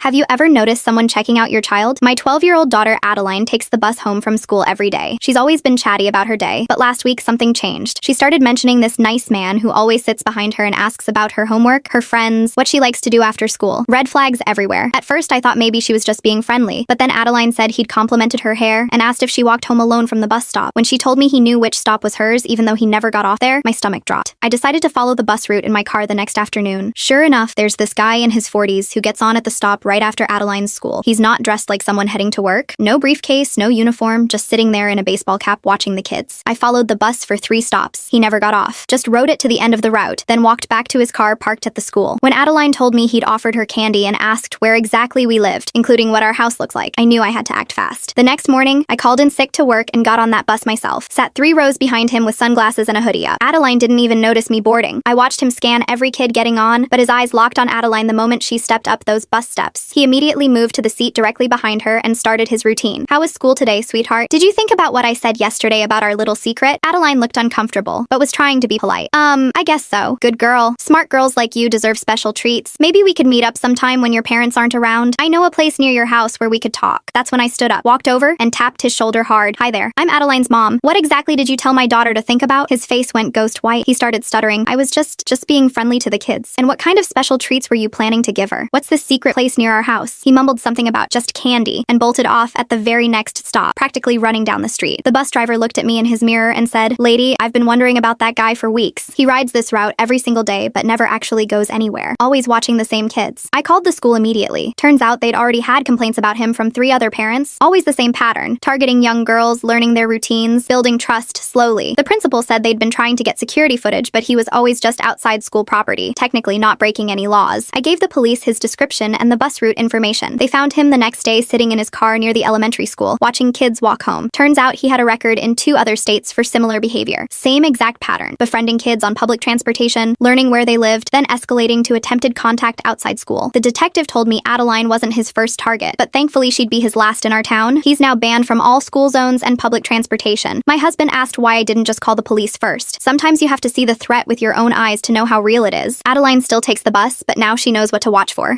Have you ever noticed someone checking out your child? My 12-year-old daughter Adeline takes the bus home from school every day. She's always been chatty about her day, but last week something changed. She started mentioning this nice man who always sits behind her and asks about her homework, her friends, what she likes to do after school. Red flags everywhere. At first I thought maybe she was just being friendly, but then Adeline said he'd complimented her hair and asked if she walked home alone from the bus stop. When she told me he knew which stop was hers even though he never got off there, my stomach dropped. I decided to follow the bus route in my car the next afternoon. Sure enough, there's this guy in his 40s who gets on at the stop right after Adeline's school. He's not dressed like someone heading to work. No briefcase, no uniform, just sitting there in a baseball cap watching the kids. I followed the bus for 3 stops. He never got off. Just rode it to the end of the route, then walked back to his car parked at the school. When Adeline told me he'd offered her candy and asked where exactly we lived, including what our house looked like, I knew I had to act fast. The next morning, I called in sick to work and got on that bus myself. Sat 3 rows behind him with sunglasses and a hoodie up. Adeline didn't even notice me boarding. I watched him scan every kid getting on, but his eyes locked on Adeline the moment she stepped up those bus steps. He immediately moved to the seat directly behind her and started his routine. How was school today, sweetheart? Did you think about what I said yesterday about our little secret? Adeline looked uncomfortable, but was trying to be polite. I guess so. Good girl. Smart girls like you deserve special treats. Maybe we could meet up sometime when your parents aren't around. I know a place near your house where we could talk. That's when I stood up, walked over, and tapped his shoulder hard. Hi there. I'm Adeline's mom. What exactly did you tell my daughter to think about? His face went ghost white. He started stuttering. I was just being friendly to the kids. And what kind of special treats were you planning to give her? What's this secret place near our house? He mumbled something about just candy and bolted off at the very next stop, practically running down the street. The bus driver looked at me in his mirror and said, "Lady, I've been wondering about that guy for weeks. He rides this route every single day, but never actually goes anywhere, always watching the same kids." I called the school immediately. Turns out they'd already had complaints about him from 3 other parents. Always the same pattern, targeting young girls, learning their routines, building trust slowly. The principal said they'd been trying to get security footage, but he was always just outside school property, technically not breaking any laws. I gave the police his description and the bus route information. They found him the next day sitting in his car near the elementary school, watching kids walk home. Turns out he had a record in 2 other states for similar behavior. Same exact pattern, befriending kids on public transportation, learning where they lived, then escalating to attempted contact outside school. The detective told me Adeline wasn't his first target, but thankfully she'd be his last in our town. He's now banned from all school zones and public transportation. My husband asked why I didn't just call the police first. Sometimes you have to see the threat with your own eyes to know how real it is. Adeline still takes the bus, but now she knows what to watch for.